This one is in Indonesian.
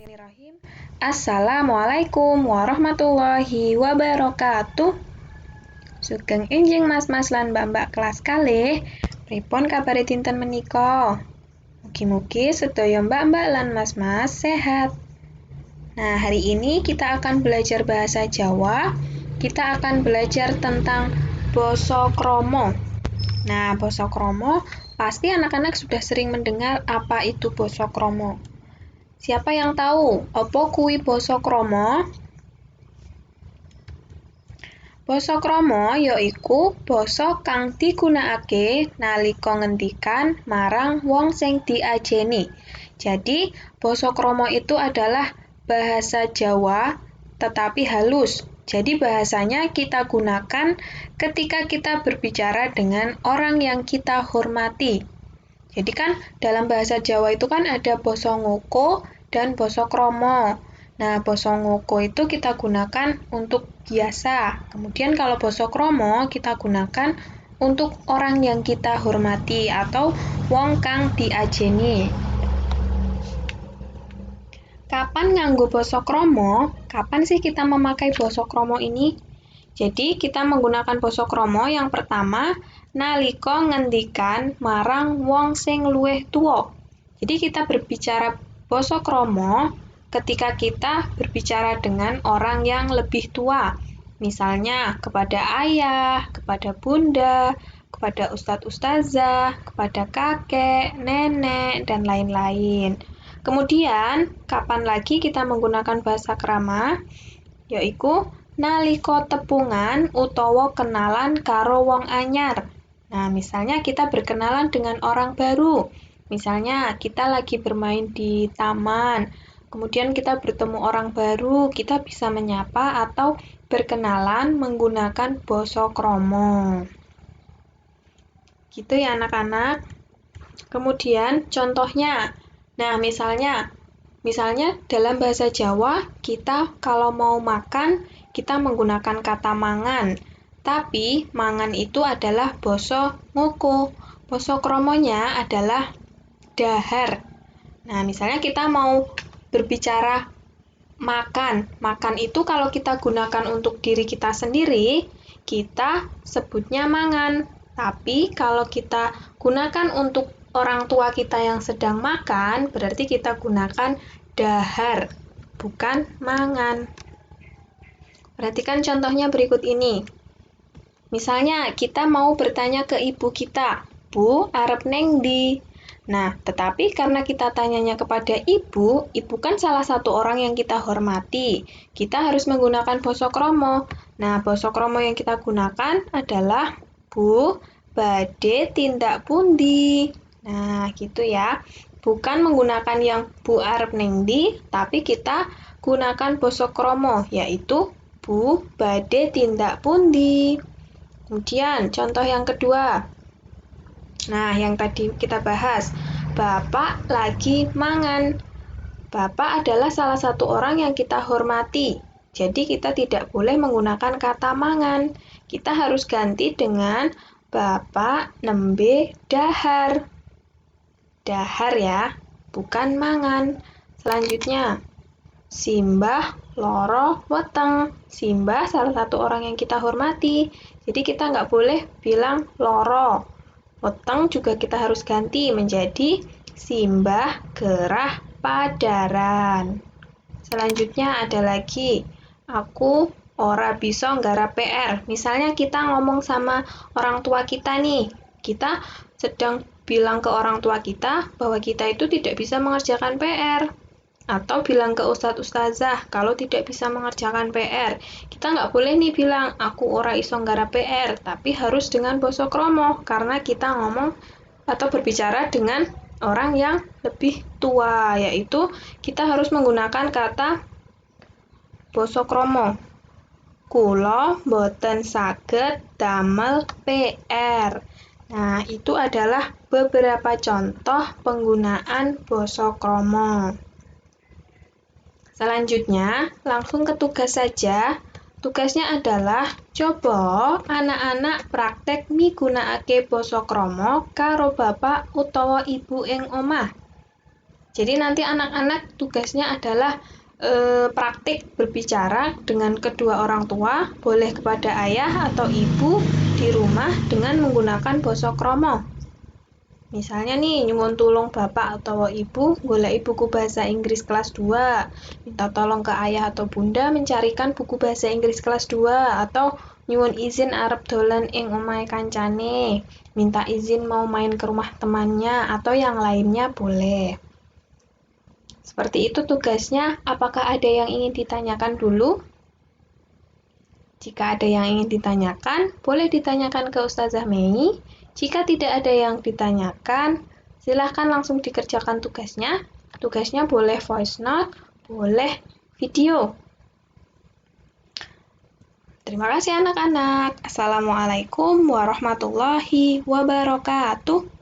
Bismillahirrahmanirrahim. Assalamualaikum warahmatullahi wabarakatuh. Sugeng enjing mas-mas lan mbak-mbak kelas kalih. Pripun kabare dinten menika? Mugi-mugi sedaya mbak-mbak lan mas-mas sehat. Nah, hari ini kita akan belajar bahasa Jawa. Kita akan belajar tentang basa krama. Nah, basa krama pasti anak-anak sudah sering mendengar apa itu basa krama. Siapa yang tahu apa kuwi basa krama? Basa krama yaiku basa kang digunakake nalika ngendikan marang wong sing diajeni. Jadi, basa krama itu adalah bahasa Jawa tetapi halus. Jadi bahasanya kita gunakan ketika kita berbicara dengan orang yang kita hormati. Jadi kan dalam bahasa Jawa itu kan ada basa ngoko dan basa krama. Nah, basa ngoko itu kita gunakan untuk biasa. Kemudian kalau basa krama kita gunakan untuk orang yang kita hormati atau wong kang diajeni. Kapan nganggo basa krama? Kapan sih kita memakai basa krama ini? Jadi, kita menggunakan basa krama yang pertama nalika ngendikan marang wong sing luwih tuwa. Jadi, kita berbicara basa krama ketika kita berbicara dengan orang yang lebih tua. Misalnya, kepada ayah, kepada bunda, kepada ustadz ustazah, kepada kakek, nenek, dan lain-lain. Kemudian, kapan lagi kita menggunakan bahasa krama? Yaiku nalika tepungan utawa kenalan karo wong anyar. Nah, misalnya kita berkenalan dengan orang baru. Misalnya kita lagi bermain di taman, kemudian kita bertemu orang baru, kita bisa menyapa atau berkenalan menggunakan basa krama. Gitu ya anak-anak. Kemudian contohnya. Nah, misalnya dalam bahasa Jawa, kita kalau mau makan, kita menggunakan kata mangan. Tapi, mangan itu adalah basa ngoko. Basa kramanya adalah dahar. Nah, misalnya kita mau berbicara makan. Makan itu kalau kita gunakan untuk diri kita sendiri, kita sebutnya mangan. Tapi, kalau kita gunakan untuk orang tua kita yang sedang makan, berarti kita gunakan dahar, bukan mangan. Perhatikan contohnya berikut ini. Misalnya, kita mau bertanya ke ibu kita, "Bu, arep neng ndi?" Nah, tetapi karena kita tanyanya kepada ibu kan salah satu orang yang kita hormati. Kita harus menggunakan basa krama. Nah, basa krama yang kita gunakan adalah, "Bu, badhe tindak pundi?" Nah, gitu ya. Bukan menggunakan yang Bu arep neng ndi, tapi kita gunakan basa krama, yaitu Bu badhe tindak pundi. Kemudian, contoh yang kedua. Nah, yang tadi kita bahas, Bapak lagi mangan. Bapak adalah salah satu orang yang kita hormati. Jadi, kita tidak boleh menggunakan kata mangan. Kita harus ganti dengan Bapak nembe dahar. Dahar ya, bukan mangan. Selanjutnya, Simbah loro weteng. Simbah salah satu orang yang kita hormati. Jadi kita nggak boleh bilang loro. Weteng juga kita harus ganti menjadi Simbah gerah padaran. Selanjutnya ada lagi, aku ora bisa nggarap PR. Misalnya kita ngomong sama orang tua kita nih. Kita sedang bilang ke orang tua kita bahwa kita itu tidak bisa mengerjakan PR. Atau bilang ke ustadz ustazah kalau tidak bisa mengerjakan PR. Kita nggak boleh nih bilang, aku ora iso nggarap PR, tapi harus dengan basa krama, karena kita ngomong atau berbicara dengan orang yang lebih tua, yaitu kita harus menggunakan kata basa krama. Kula boten saged damel PR. Nah, itu adalah beberapa contoh penggunaan basa krama. Selanjutnya, langsung ke tugas saja. Tugasnya adalah coba anak-anak praktek migunakake basa krama karo bapak utawa ibu ing omah. Jadi nanti anak-anak tugasnya adalah praktik berbicara dengan kedua orang tua, boleh kepada ayah atau ibu di rumah dengan menggunakan basa krama. Misalnya nih, nyuwun tulung bapak atau ibu golek buku bahasa Inggris kelas 2, minta tolong ke ayah atau bunda mencarikan buku bahasa Inggris kelas 2, atau nyuwun izin arep dolan ing omahe kancane, minta izin mau main ke rumah temannya, atau yang lainnya boleh. Seperti itu tugasnya. Apakah ada yang ingin ditanyakan dulu? Jika ada yang ingin ditanyakan, boleh ditanyakan ke Ustazah Mei. Jika tidak ada yang ditanyakan, silahkan langsung dikerjakan tugasnya. Tugasnya boleh voice note, boleh video. Terima kasih anak-anak. Assalamualaikum warahmatullahi wabarakatuh.